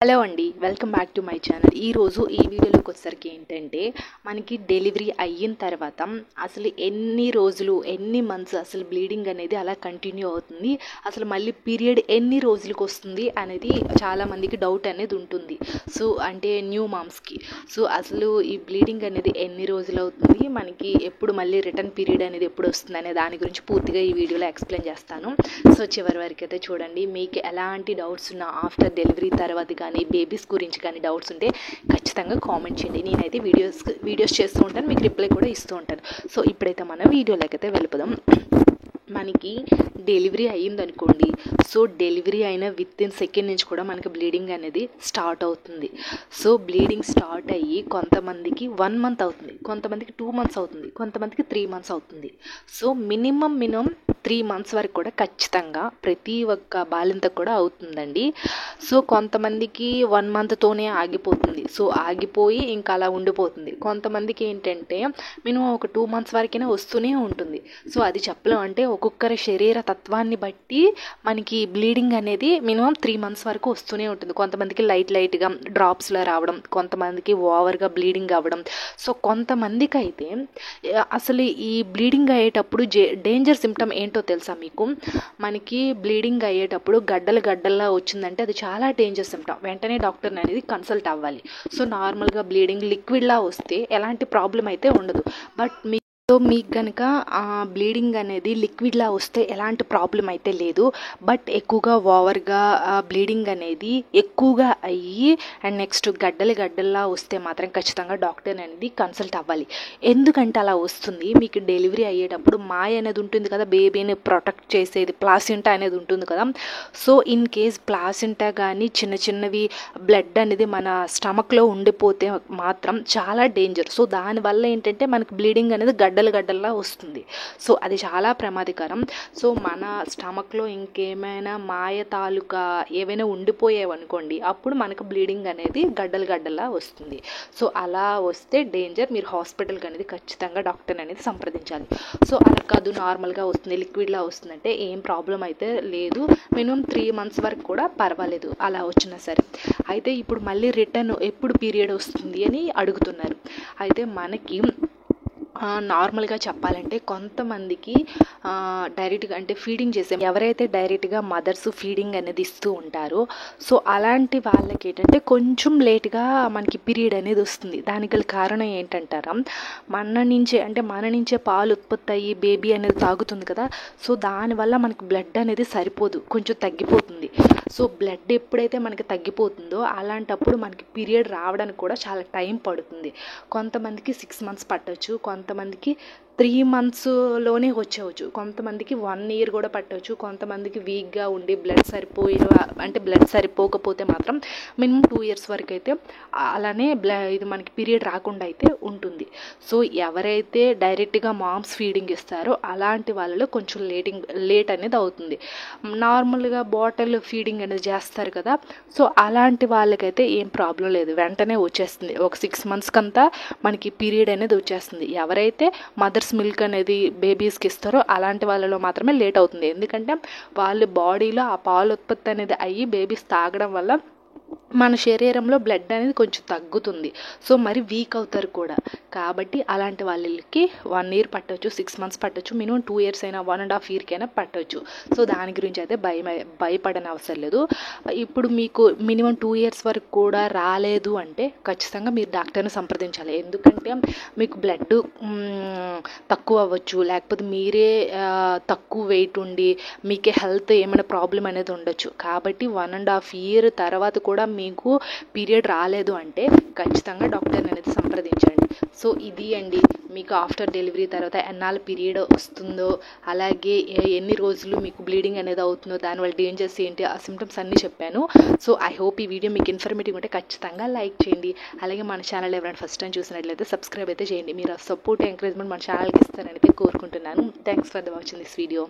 Hello అండి, welcome back to my channel. ఈరోజు ఈ వీడియోలోకి వచ్చేసరికి ఏంటంటే మనకి డెలివరీ అయిన తర్వాత అసలు ఎన్ని రోజులు ఎన్ని మంత్స్ అసలు బ్లీడింగ్ అనేది అలా కంటిన్యూ అవుతుంది, అసలు మళ్ళీ పీరియడ్ ఎన్ని రోజులకు వస్తుంది అనేది చాలామందికి డౌట్ అనేది ఉంటుంది. సో అంటే న్యూ మామ్స్కి అసలు ఈ బ్లీడింగ్ అనేది ఎన్ని రోజులు అవుతుంది, మనకి ఎప్పుడు మళ్ళీ రిటర్న్ పీరియడ్ అనేది ఎప్పుడు వస్తుంది అనే దాని గురించి పూర్తిగా ఈ వీడియోలో ఎక్స్ప్లెయిన్ చేస్తాను. సో చివరి వరకు అయితే చూడండి. మీకు ఎలాంటి డౌట్స్ ఉన్నా ఆఫ్టర్ డెలివరీ తర్వాత కానీ బేబీస్ గురించి కానీ డౌట్స్ ఉంటే ఖచ్చితంగా కామెంట్ చేయండి. నేనైతే వీడియోస్ చేస్తూ ఉంటాను, మీకు రిప్లై కూడా ఇస్తూ ఉంటాను. సో ఇప్పుడైతే మనం వీడియోలోకి అయితే వెళ్ళిపోదాం. మనకి డెలివరీ అయ్యిందనుకోండి, సో డెలివరీ అయిన విత్ ఇన్ సెకండ్ నుంచి కూడా మనకి బ్లీడింగ్ అనేది స్టార్ట్ అవుతుంది. సో బ్లీడింగ్ స్టార్ట్ అయ్యి కొంతమందికి 1 month అవుతుంది, కొంతమందికి 2 months అవుతుంది, కొంతమందికి 3 months అవుతుంది. సో మినిమం 3 months వరకు కూడా ఖచ్చితంగా ప్రతి ఒక్క బాలింతకు కూడా అవుతుందండి. సో కొంతమందికి 1 monthతోనే ఆగిపోతుంది, సో ఆగిపోయి ఇంకా అలా ఉండిపోతుంది. కొంతమందికి ఏంటంటే మినిమం ఒక 2 months వరకైనా వస్తూనే ఉంటుంది. సో అది చెప్పలేం, అంటే ఒక్కొక్కరి శరీర తత్వాన్ని బట్టి మనకి బ్లీడింగ్ అనేది మినిమం 3 months వరకు వస్తూనే ఉంటుంది. కొంతమందికి లైట్గా డ్రాప్స్లో రావడం, కొంతమందికి ఓవర్గా బ్లీడింగ్ అవ్వడం. సో కొంతమందికి అయితే అసలు ఈ బ్లీడింగ్ అయ్యేటప్పుడు డేంజర్ సిమ్టమ్ ఏంటో తెలుసా మీకు? మనకి బ్లీడింగ్ అయ్యేటప్పుడు గడ్డల్లా వచ్చిందంటే అది చాలా డేంజర్ సిమ్టమ్. వెంటనే డాక్టర్ని అనేది కన్సల్ట్ అవ్వాలి. సో నార్మల్గా బ్లీడింగ్ లిక్విడ్లా వస్తే ఎలాంటి ప్రాబ్లం అయితే ఉండదు. బట్ మీకు కనుక బ్లీడింగ్ అనేది లిక్విడ్లా వస్తే ఎలాంటి ప్రాబ్లం అయితే లేదు. బట్ ఎక్కువగా ఓవర్గా బ్లీడింగ్ అనేది ఎక్కువగా అయ్యి అండ్ నెక్స్ట్ గడ్డల్లా వస్తే మాత్రం ఖచ్చితంగా డాక్టర్ అనేది కన్సల్ట్ అవ్వాలి. ఎందుకంటే అలా వస్తుంది, మీకు డెలివరీ అయ్యేటప్పుడు మాయ అనేది ఉంటుంది కదా, బేబీని ప్రొటెక్ట్ చేసేది ప్లాసెంటా అనేది ఉంటుంది కదా. సో ఇన్ కేస్ ప్లాసెంటా కానీ చిన్నవి బ్లడ్ అనేది మన స్టమక్లో ఉండిపోతే మాత్రం చాలా డేంజర్. సో దానివల్ల ఏంటంటే మనకి బ్లీడింగ్ అనేది గడ్డల్లా వస్తుంది. సో అది చాలా ప్రమాదకరం. సో మన స్టమక్లో ఇంకేమైనా మాయ తాలూకా ఏవైనా ఉండిపోయేవనుకోండి, అప్పుడు మనకు బ్లీడింగ్ అనేది గడ్డల్లా వస్తుంది. సో అలా వస్తే డేంజర్. మీరు హాస్పిటల్కి అనేది ఖచ్చితంగా డాక్టర్ అనేది సంప్రదించాలి. సో అలా కాదు, నార్మల్గా వస్తుంది, లిక్విడ్లా వస్తుందంటే ఏం ప్రాబ్లం అయితే లేదు. మినిమం 3 months వరకు కూడా పర్వాలేదు అలా వచ్చినా సరే. అయితే ఇప్పుడు మళ్ళీ రిటర్న్ ఎప్పుడు పీరియడ్ వస్తుంది అని అడుగుతున్నారు. అయితే మనకి నార్మల్గా చెప్పాలంటే కొంతమందికి డైరెక్ట్గా అంటే ఫీడింగ్ చేసే ఎవరైతే డైరెక్ట్గా మదర్స్ ఫీడింగ్ అనేది ఇస్తూ ఉంటారో, సో అలాంటి వాళ్ళకి ఏంటంటే కొంచెం లేట్గా మనకి పీరియడ్ అనేది వస్తుంది. దానికి కారణం ఏంటంటారా, మన నుంచే పాలు ఉత్పత్తి అయ్యి బేబీ అనేది తాగుతుంది కదా. సో దానివల్ల మనకి బ్లడ్ అనేది సరిపోదు, కొంచెం తగ్గిపోతుంది. సో బ్లడ్ ఎప్పుడైతే మనకి తగ్గిపోతుందో అలాంటప్పుడు మనకి పీరియడ్ రావడానికి కూడా చాలా టైం పడుతుంది. కొంతమందికి 6 months పట్టవచ్చు, కొంతమందికి 3 monthsలోనే వచ్చేవచ్చు, కొంతమందికి 1 year కూడా పట్టవచ్చు, కొంతమందికి వీక్గా ఉండి బ్లడ్ సరిపోకపోతే మాత్రం మినిమం 2 years వరకు అయితే అలానే ఇది మనకి పీరియడ్ రాకుండా అయితే ఉంటుంది. సో ఎవరైతే డైరెక్ట్గా మామ్స్ ఫీడింగ్ ఇస్తారో అలాంటి వాళ్ళలో కొంచెం లేట్ అనేది అవుతుంది. నార్మల్గా బాటిల్ ఫీడింగ్ అనేది చేస్తారు కదా, సో అలాంటి వాళ్ళకైతే ఏం ప్రాబ్లం లేదు, వెంటనే వచ్చేస్తుంది. ఒక 6 months కంతా మనకి పీరియడ్ అనేది వచ్చేస్తుంది. ఎవరైతే మదర్స్ మిల్క్ అనేది బేబీస్కి ఇస్తారో అలాంటి వాళ్ళలో మాత్రమే లేట్ అవుతుంది. ఎందుకంటే వాళ్ళ బాడీలో ఆ పాలు ఉత్పత్తి అనేది అయ్యి బేబీస్ తాగడం వల్ల మన శరీరంలో బ్లడ్ అనేది కొంచెం తగ్గుతుంది. సో మరి వీక్ అవుతారు కూడా. కాబట్టి అలాంటి వాళ్ళకి 1 year పట్టవచ్చు, 6 months పట్టవచ్చు, మినిమం 2 years అయినా 1.5 year కైనా పట్టవచ్చు. సో దాని గురించి అయితే భయపడని అవసరం లేదు. ఇప్పుడు మీకు మినిమం 2 years వరకు కూడా రాలేదు అంటే ఖచ్చితంగా మీరు డాక్టర్ని సంప్రదించాలి. ఎందుకంటే మీకు బ్లడ్ తక్కువ అవ్వచ్చు, లేకపోతే మీరే తక్కువ వెయిట్ ఉండి మీకే హెల్త్ ఏమైనా ప్రాబ్లం అనేది ఉండొచ్చు. కాబట్టి 1.5 year తర్వాత కూడా మీకు పీరియడ్ రాలేదు అంటే ఖచ్చితంగా డాక్టర్ని అనేది సంప్రదించండి. సో ఇది అండి, మీకు ఆఫ్టర్ డెలివరీ తర్వాత ఎన్నాళ్ళ పీరియడ్ వస్తుందో, అలాగే ఎన్ని రోజులు మీకు బ్లీడింగ్ అనేది అవుతుందో, దానివల్ల డేంజర్స్ ఏంటి, ఆ సిమ్టమ్స్ అన్నీ చెప్పాను. సో ఐ హోప్ ఈ వీడియో మీకు ఇన్ఫర్మేటివ్ ఉంటే ఖచ్చితంగా లైక్ చేయండి. అలాగే మన ఛానల్ ఎవరైనా ఫస్ట్ టైం చూసినట్లయితే సబ్స్క్రైబ్ అయితే చేయండి. మీరు సపోర్ట్ ఎంకరేజ్మెంట్ మన ఛానల్కి ఇస్తారని అయితే కోరుకుంటున్నాను. Thanks for watching this video.